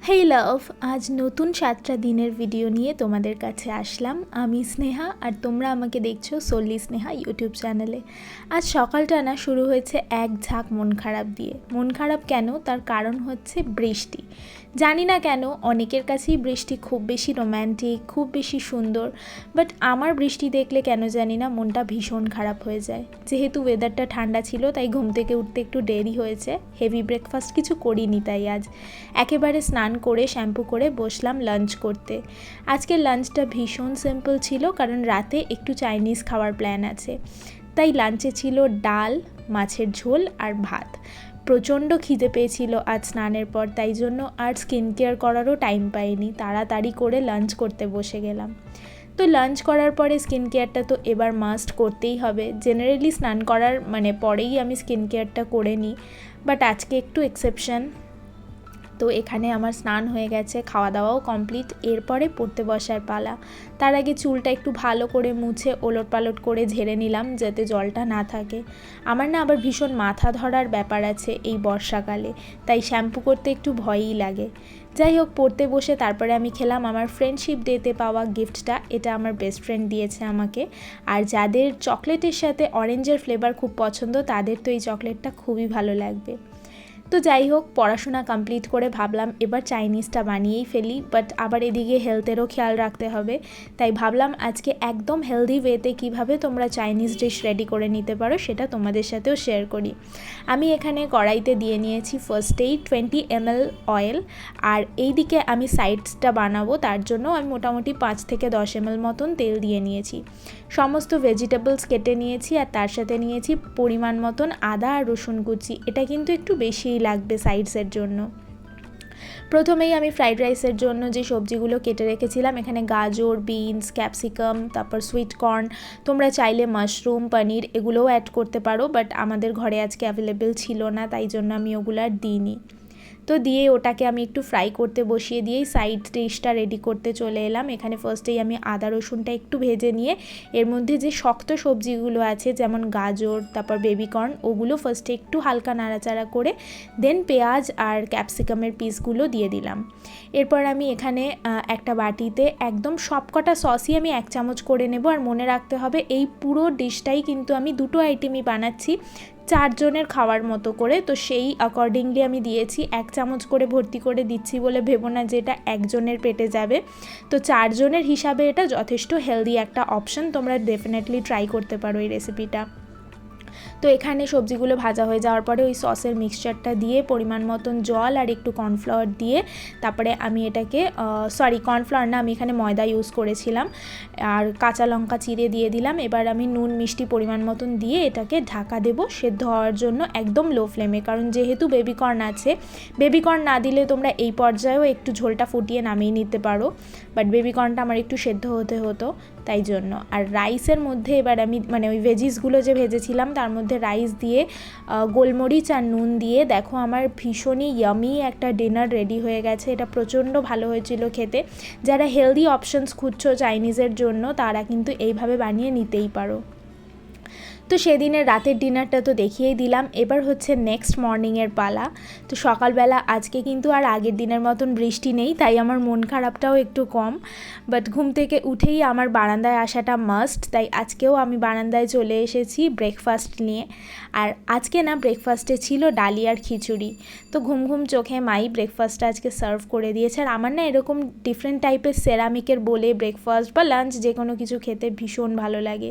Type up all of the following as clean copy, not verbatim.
হেই লাভ, আজ নতুন 7টা দিনের ভিডিও নিয়ে তোমাদের কাছে আসলাম। আমি স্নেহা আর তোমরা আমাকে দেখছো সল্লি স্নেহা ইউটিউব চ্যানেলে। আজ সকালটা না শুরু হয়েছে এক ঝাঁক মন খারাপ দিয়ে। মন খারাপ কেন? তার কারণ হচ্ছে বৃষ্টি। জানি না কেন অনেকের কাছেই বৃষ্টি খুব বেশি রোম্যান্টিক, খুব বেশি সুন্দর, বাট আমার বৃষ্টি দেখলে কেন জানি না মনটা ভীষণ খারাপ হয়ে যায়। যেহেতু ওয়েদারটা ঠান্ডা ছিল তাই ঘুম থেকে উঠতে একটু দেরি হয়েছে। হেভি ব্রেকফাস্ট কিছু করিনি তাই আজ একেবারে স্নান করে শ্যাম্পু করে বসলাম লাঞ্চ করতে। আজকের লাঞ্চটা ভীষণ সিম্পল ছিল, কারণ রাতে একটু চাইনিজ খাওয়ার প্ল্যান আছে। তাই লাঞ্চে ছিল ডাল, মাছের ঝোল আর ভাত। প্রচণ্ড খিদে পেয়েছিল আজ স্নানের পর, তাই জন্য আর স্কিন কেয়ার করারও টাইম পাইনি, তাড়াতাড়ি করে লাঞ্চ করতে বসে গেলাম। তো লাঞ্চ করার পরে স্কিন কেয়ারটা তো এবার মাস্ট করতেই হবে। জেনারেলি স্নান করার পরেই আমি স্কিন কেয়ারটা করে নিই, বাট আজকে একটু এক্সেপশন। তো এখানে আমার স্নান হয়ে গেছে, খাওয়া দাওয়াও কমপ্লিট। এরপরে পড়তে বসার পালা। তার আগে চুলটা একটু ভালো করে মুছে ওলট পালট করে ঝেড়ে নিলাম, যাতে জলটা না থাকে। আমার না আবার ভীষণ মাথা ধরার ব্যাপার আছে এই বর্ষাকালে, তাই শ্যাম্পু করতে একটু ভয়ই লাগে। যাই হোক, পড়তে বসে তারপরে আমি খেলাম আমার ফ্রেন্ডশিপ ডেতে পাওয়া গিফটটা। এটা আমার বেস্ট ফ্রেন্ড দিয়েছে আমাকে। আর যাদের চকলেটের সাথে অরেঞ্জের ফ্লেভার খুব পছন্দ, তাদের তো এই চকলেটটা খুবই ভালো লাগবে। তো যাই হোক, পড়াশোনা কমপ্লিট করে ভাবলাম এবার চাইনিজটা বানিয়েই ফেলি, বাট আবার এদিকে হেলথেরও খেয়াল রাখতে হবে। তাই ভাবলাম আজকে একদম হেলদি ওয়েতে কিভাবে তোমরা চাইনিজ ডিশ রেডি করে নিতে পারো সেটা তোমাদের সাথেও শেয়ার করি। আমি এখানে কড়াইতে দিয়ে নিয়েছি ফার্স্টেই 20 ml অয়েল, আর এইদিকে আমি সাইডসটা বানাবো, তার জন্য আমি মোটামুটি 5 থেকে 10 ml মতন তেল দিয়ে নিয়েছি। সমস্ত ভেজিটেবলস কেটে নিয়েছি, আর তার সাথে নিয়েছি পরিমাণ মতন আদা আর রসুন কুচি। এটা কিন্তু একটু বেশিই লাগবে সাইডসের জন্য। প্রথমেই আমি ফ্রাইড রাইসের জন্য যে সবজিগুলো কেটে রেখেছিলাম, এখানে গাজর, বিনস, ক্যাপসিকাম, তারপর সুইট কর্ন, তোমরা চাইলে মাশরুম, পনির এগুলোও অ্যাড করতে পারো, বাট আমাদের ঘরে আজকে অ্যাভেলেবেল ছিল না, তাই জন্য আমি ওগুলো আর দিইনি। তো দিয়ে ওটাকে আমি একটু ফ্রাই করতে বসিয়ে দিয়েই সাইড ডিশটা রেডি করতে চলে এলাম। এখানে ফার্স্টেই আমি আদা রসুনটা একটু ভেজে নিয়ে এর মধ্যে যে শক্ত সবজিগুলো আছে যেমন গাজর, তারপর বেবিকর্ন, ওগুলো ফার্স্টে একটু হালকা নাড়াচাড়া করে দেন পেঁয়াজ আর ক্যাপসিকামের পিসগুলো দিয়ে দিলাম। এরপর আমি এখানে একটা বাটিতে একদম সবকটা সসই আমি 1 চামচ করে নেব। আর মনে রাখতে হবে এই পুরো ডিশটাই কিন্তু আমি দুটো আইটেমই বানাচ্ছি, 4 জনের খাওয়ার মতো করে। তো সেই অ্যাকর্ডিংলি আমি দিয়েছি, 1 চামচ করে ভর্তি করে দিচ্ছি বলে ভেবো না যে এটা একজনের পেটে যাবে। তো 4 জনের হিসাবে এটা যথেষ্ট হেলদি একটা অপশন, তোমরা ডেফিনেটলি ট্রাই করতে পারো এই রেসিপিটা। তো এখানে সবজিগুলো ভাজা হয়ে যাওয়ার পরে ওই সসের মিক্সচারটা দিয়ে পরিমাণ মতন জল আর একটু কর্নফ্লাওয়ার দিয়ে তারপরে আমি এটাকে কর্নফ্লাওয়ার না, আমি এখানে ময়দা ইউজ করেছিলাম, আর কাঁচা লঙ্কা চিড়ে দিয়ে দিলাম। এবার আমি নুন মিষ্টি পরিমাণ মতন দিয়ে এটাকে ঢাকা দেবো সেদ্ধ হওয়ার জন্য একদম লো ফ্লেমে, কারণ যেহেতু বেবিকর্ন আছে, বেবিকর্ন না দিলে তোমরা এই পর্যায়েও একটু ঝোলটা ফুটিয়ে নামিয়ে নিতে পারো, বাট বেবিকর্নটা আমার একটু সেদ্ধ হতো তাই জন্য। আর রাইসের মধ্যে এবার আমি ওই ভেজিসগুলো যে ভেজেছিলাম তার মধ্যে রাইস দিয়ে গোলমরিচ আর নুন দিয়ে দেখো আমার ভীষণই ইয়ামি একটা ডিনার রেডি হয়ে গেছে। এটা প্রচণ্ড ভালো হয়েছিল খেতে। যারা হেলদি অপশনস খুঁজছো চাইনিজের জন্য, তারা কিন্তু এইভাবে বানিয়ে নিতেই পারো। তো সেদিনের রাতের ডিনারটা তো দেখিয়েই দিলাম, এবার হচ্ছে নেক্সট মর্নিংয়ের পালা। তো সকালবেলা আজকে কিন্তু আর আগের দিনের মতন বৃষ্টি নেই, তাই আমার মন খারাপটাও একটু কম, বাট ঘুম থেকে উঠেই আমার বারান্দায় আসাটা মাস্ট, তাই আজকেও আমি বারান্দায় চলে এসেছি ব্রেকফাস্ট নিয়ে। আর আজকে না ব্রেকফাস্টে ছিল ডালি আর খিচুড়ি। তো ঘুম চোখে মাই ব্রেকফাস্টটা আজকে সার্ভ করে দিয়েছে। আর আমার না এরকম ডিফারেন্ট টাইপের সেরামিকের বলে ব্রেকফাস্ট বা লাঞ্চ যে কোনো কিছু খেতে ভীষণ ভালো লাগে।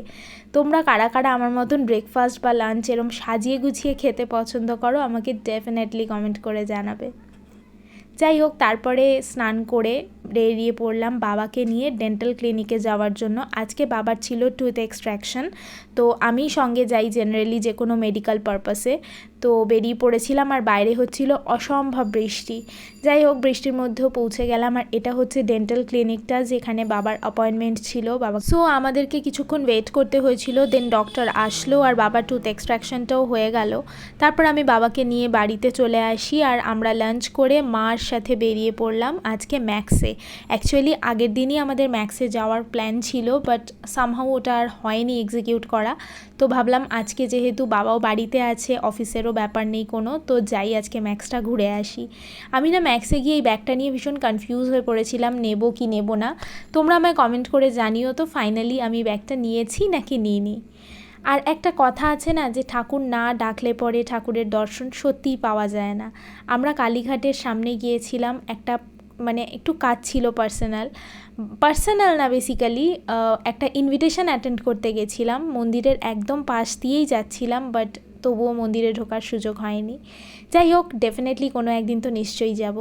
তোমরা কারা কারা আমার মতন ব্রেকফাস্ট বা লাঞ্চ এরম সাজিয়ে গুছিয়ে খেতে পছন্দ করো, আমাকে ডেফিনেটলি কমেন্ট করে জানাবে। যাই হোক, তারপরে স্নান করে বেরিয়ে পড়লাম বাবাকে নিয়ে ডেন্টাল ক্লিনিকে যাওয়ার জন্য। আজকে বাবার ছিল টুথ এক্সট্র্যাকশন, তো আমি সঙ্গে যাই জেনারেলি যে কোনো মেডিকেল পারপাসে। তো বেরিয়ে পড়েছিলাম, আর বাইরে হচ্ছিল অসম্ভব বৃষ্টি। যাই হোক, বৃষ্টির মধ্যেও পৌঁছে গেলাম। আর এটা হচ্ছে ডেন্টাল ক্লিনিকটা যেখানে বাবার অ্যাপয়েন্টমেন্ট ছিল। সো আমাদেরকে কিছুক্ষণ ওয়েট করতে হয়েছিল, দেন ডক্টর আসলো আর বাবার টুথ এক্সট্র্যাকশনটাও হয়ে গেল। তারপর আমি বাবাকে নিয়ে বাড়িতে চলে আসি, আর আমরা লাঞ্চ করে মার সাথে বেরিয়ে পড়লাম আজকে ম্যাক্সে। অ্যাকচুয়ালি আগের দিনই আমাদের ম্যাক্সে যাওয়ার প্ল্যান ছিল, বাট সামহাউ ওটা আর হয়নি এক্সিকিউট করা। তো ভাবলাম আজকে যেহেতু বাবাও বাড়িতে আছে, অফিসেরও ব্যাপার নেই কোনো, তো যাই আজকে ম্যাক্সটা ঘুরে আসি। আমি না ম্যাক্সে গিয়ে এই ব্যাগটা নিয়ে ভীষণ কনফিউজ হয়ে পড়েছিলাম, নেব কি নেব না। তোমরা আমায় কমেন্ট করে জানিও তো ফাইনালি আমি ব্যাগটা নিয়েছি নাকি নিইনি। আর একটা কথা আছে না, যে ঠাকুর না ডাকলে পরে ঠাকুরের দর্শন সত্যিই পাওয়া যায় না। আমরা কালীঘাটের সামনে গিয়েছিলাম, একটা মানে একটু কাজ ছিল পার্সোনাল না, বেসিক্যালি একটা ইনভিটেশন অ্যাটেন্ড করতে গেছিলাম। মন্দিরের একদম পাশ দিয়েই যাচ্ছিলাম, বাট তবুও মন্দিরে ঢোকার সুযোগ হয়নি। যাই হোক, ডেফিনেটলি কোনো একদিন তো নিশ্চয়ই যাব।